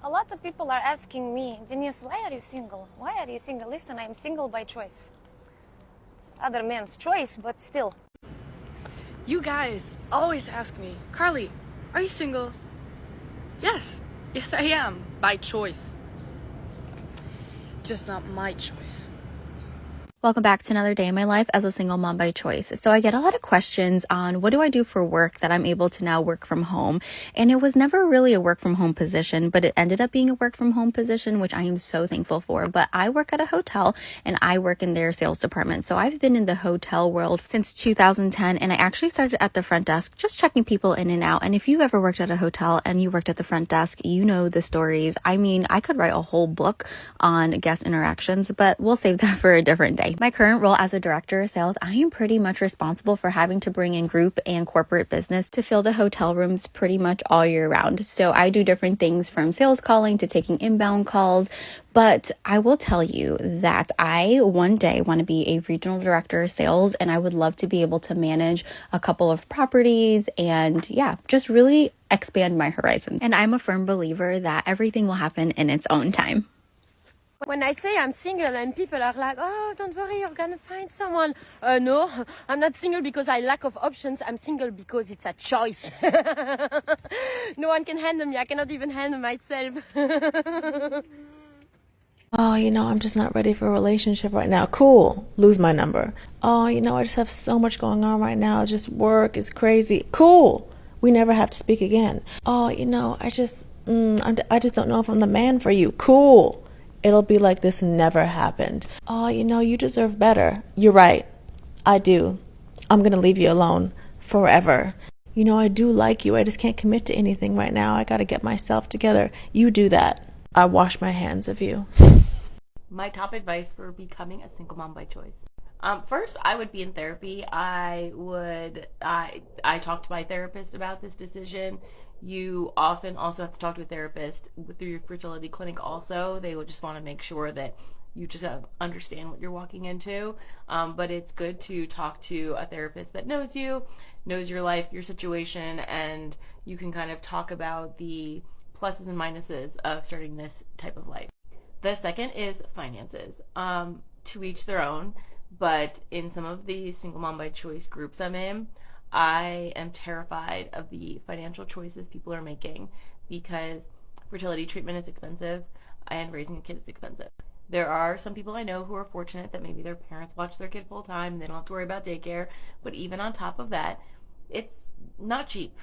A lot of people are asking me, Denise, why are you single? Why are you single? Listen, I'm single by choice. It's other man's choice, but still. You guys always ask me, Carly, are you single? Yes. Yes, I am. By choice. Just not my choice. Welcome back to another day in my life as a single mom by choice. So I get a lot of questions on what do I do for work that I'm able to now work from home. And it was never really a work from home position, but it ended up being a work from home position, which I am so thankful for. But I work at a hotel and I work in their sales department. So I've been in the hotel world since 2010 and I actually started at the front desk, just checking people in and out. And if you ever worked at a hotel and you worked at the front desk, you know the stories. I mean, I could write a whole book on guest interactions, but we'll save that for a different day. My current role as a director of sales, I am pretty much responsible for having to bring in group and corporate business to fill the hotel rooms pretty much all year round. So I do different things from sales calling to taking inbound calls. But I will tell you that I one day want to be a regional director of sales, and I would love to be able to manage a couple of properties and just really expand my horizon. And I'm a firm believer that everything will happen in its own time. When I say I'm single and people are like, oh, don't worry, you're gonna find someone. No, I'm not single because I lack of options. I'm single because it's a choice. No one can handle me. I cannot even handle myself. Oh, I'm just not ready for a relationship right now. Cool. Lose my number. Oh, I just have so much going on right now. Just work is crazy. Cool. We never have to speak again. Oh, I just don't know if I'm the man for you. Cool. It'll be like this never happened. Oh, you deserve better. You're right. I do. I'm going to leave you alone forever. I do like you. I just can't commit to anything right now. I got to get myself together. You do that. I wash my hands of you. My top advice for becoming a single mom by choice. First, I would be in therapy. I talked to my therapist about this decision. You often also have to talk to a therapist through your fertility clinic also. They will just want to make sure that you just understand what you're walking into. But it's good to talk to a therapist that knows you, knows your life, your situation, and you can kind of talk about the pluses and minuses of starting this type of life. The second is finances. To each their own, but in some of the single mom by choice groups I'm in, I am terrified of the financial choices people are making because fertility treatment is expensive and raising a kid is expensive. There are some people I know who are fortunate that maybe their parents watch their kid full time and they don't have to worry about daycare, but even on top of that, it's not cheap.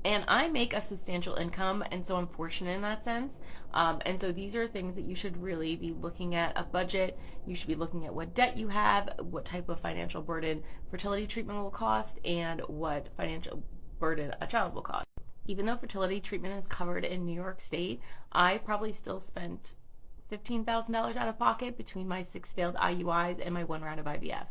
And I make a substantial income, and so I'm fortunate in that sense. And so these are things that you should really be looking at. A budget, you should be looking at what debt you have, what type of financial burden fertility treatment will cost, and what financial burden a child will cost. Even though fertility treatment is covered in New York State, I probably still spent $15,000 out of pocket between my 6 failed IUIs and my 1 round of IVF.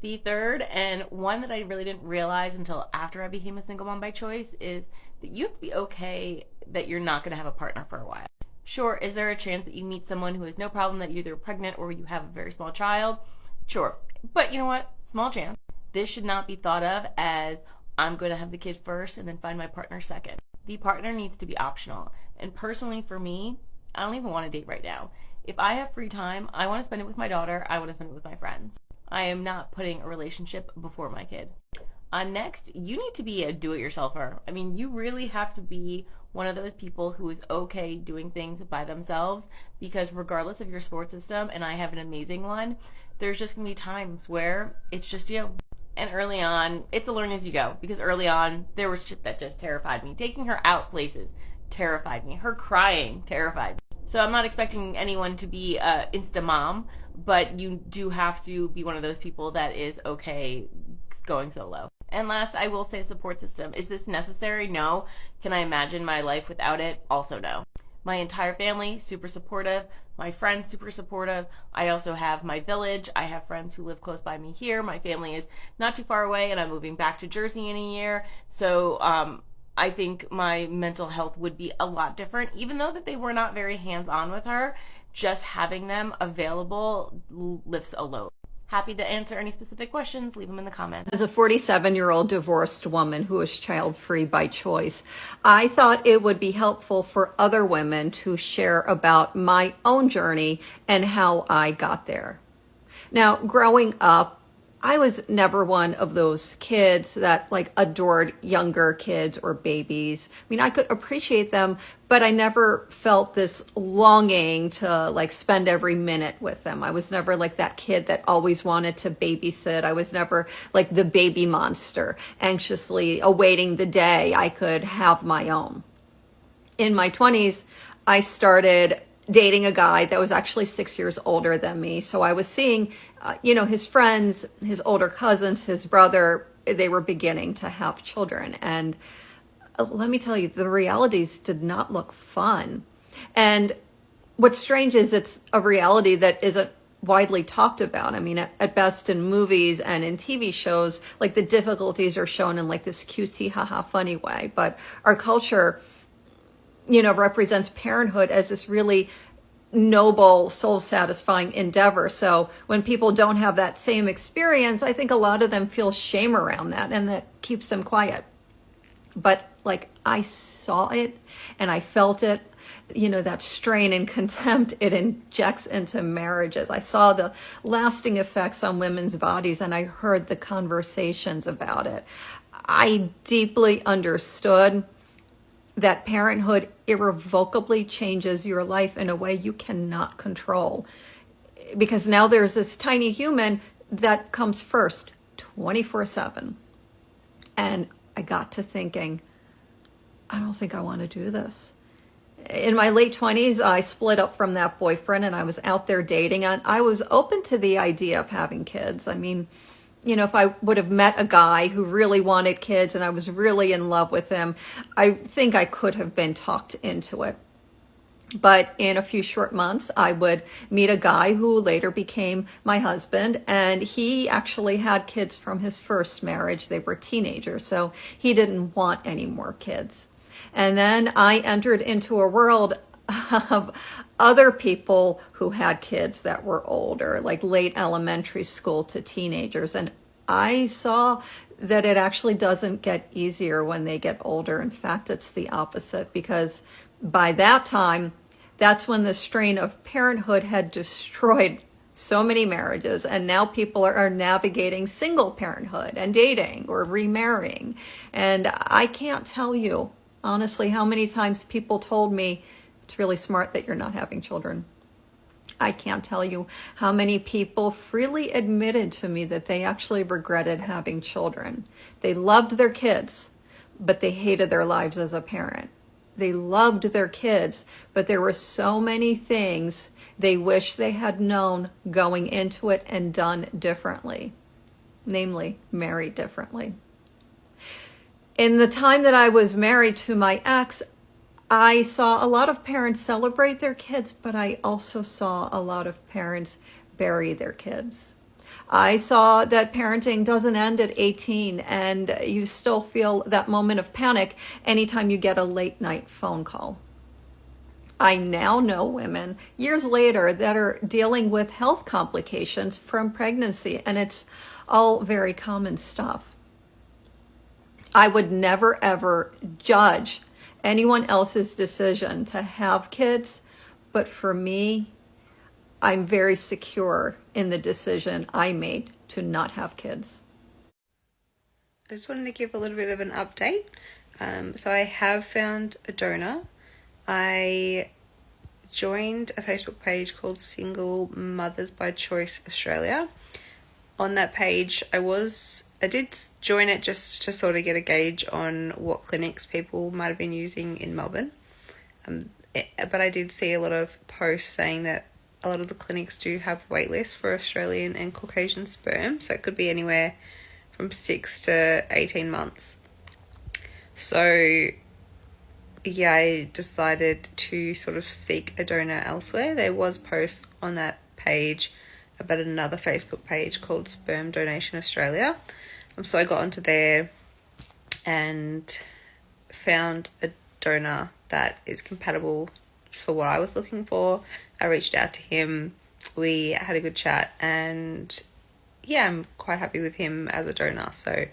The third, and one that I really didn't realize until after I became a single mom by choice, is that you have to be okay that you're not going to have a partner for a while. Sure, is there a chance that you meet someone who has no problem that you're either pregnant or you have a very small child? Sure. But you know what? Small chance. This should not be thought of as I'm going to have the kid first and then find my partner second. The partner needs to be optional. And personally for me, I don't even want to date right now. If I have free time, I want to spend it with my daughter. I want to spend it with my friends. I am not putting a relationship before my kid. Next, you need to be a do-it-yourselfer. I mean, you really have to be one of those people who is okay doing things by themselves, because regardless of your support system, and I have an amazing one, there's just going to be times where it's just you. And early on, it's a learn as you go, because early on, there was shit that just terrified me. Taking her out places terrified me. Her crying terrified me. So I'm not expecting anyone to be a insta mom, but you do have to be one of those people that is okay going solo. And last, I will say support system. Is this necessary? No. Can I imagine my life without it? Also no. My entire family, super supportive. My friends, super supportive. I also have my village. I have friends who live close by me here. My family is not too far away, and I'm moving back to Jersey in a year. So I think my mental health would be a lot different, even though that they were not very hands-on with her. Just having them available lifts a load. Happy to answer any specific questions. Leave them in the comments. As a 47-year-old divorced woman who is child-free by choice, I thought it would be helpful for other women to share about my own journey and how I got there. Now, growing up, I was never one of those kids that like adored younger kids or babies. I mean, I could appreciate them, but I never felt this longing to like spend every minute with them. I was never like that kid that always wanted to babysit. I was never like the baby monster, anxiously awaiting the day I could have my own. In my 20s, I started dating a guy that was actually 6 years older than me. So I was seeing, his friends, his older cousins, his brother, they were beginning to have children. And let me tell you, the realities did not look fun. And what's strange is it's a reality that isn't widely talked about. I mean, at best in movies and in TV shows, like the difficulties are shown in like this cutesy, haha, funny way. But our culture, represents parenthood as this really noble, soul-satisfying endeavor. So when people don't have that same experience, I think a lot of them feel shame around that, and that keeps them quiet. But like I saw it and I felt it, that strain and contempt it injects into marriages. I saw the lasting effects on women's bodies, and I heard the conversations about it. I deeply understood that parenthood irrevocably changes your life in a way you cannot control. Because now there's this tiny human that comes first 24/7. And I got to thinking, I don't think I want to do this. In my late 20s, I split up from that boyfriend and I was out there dating, and I was open to the idea of having kids. I mean, if I would have met a guy who really wanted kids and I was really in love with him, I think I could have been talked into it. But in a few short months, I would meet a guy who later became my husband, and he actually had kids from his first marriage. They were teenagers, so he didn't want any more kids. And then I entered into a world of other people who had kids that were older, like late elementary school to teenagers. And I saw that it actually doesn't get easier when they get older. In fact, it's the opposite, because by that time, that's when the strain of parenthood had destroyed so many marriages. And now people are navigating single parenthood and dating or remarrying. And I can't tell you, honestly, how many times people told me, it's really smart that you're not having children. I can't tell you how many people freely admitted to me that they actually regretted having children. They loved their kids, but they hated their lives as a parent. They loved their kids, but there were so many things they wish they had known going into it and done differently, namely married differently. In the time that I was married to my ex, I saw a lot of parents celebrate their kids, but I also saw a lot of parents bury their kids. I saw that parenting doesn't end at 18, and you still feel that moment of panic anytime you get a late night phone call. I now know women years later that are dealing with health complications from pregnancy, and it's all very common stuff. I would never ever judge anyone else's decision to have kids, but for me, I'm very secure in the decision I made to not have kids. I just wanted to give a little bit of an update. So I have found a donor. I joined a Facebook page called Single Mothers by Choice Australia. On that page, I did join it just to sort of get a gauge on what clinics people might have been using in Melbourne. But I did see a lot of posts saying that a lot of the clinics do have wait lists for Australian and Caucasian sperm, so it could be anywhere from 6 to 18 months. So yeah, I decided to sort of seek a donor elsewhere. There was posts on that page about another Facebook page called Sperm Donation Australia. So I got onto there and found a donor that is compatible for what I was looking for. I reached out to him, we had a good chat, and yeah, I'm quite happy with him as a donor. So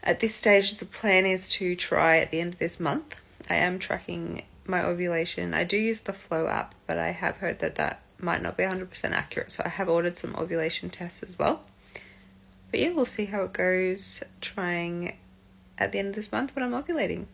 at this stage, the plan is to try at the end of this month. I am tracking my ovulation. I do use the Flow app, but I have heard that that might not be 100% accurate. So I have ordered some ovulation tests as well. But yeah, we'll see how it goes trying at the end of this month when I'm ovulating.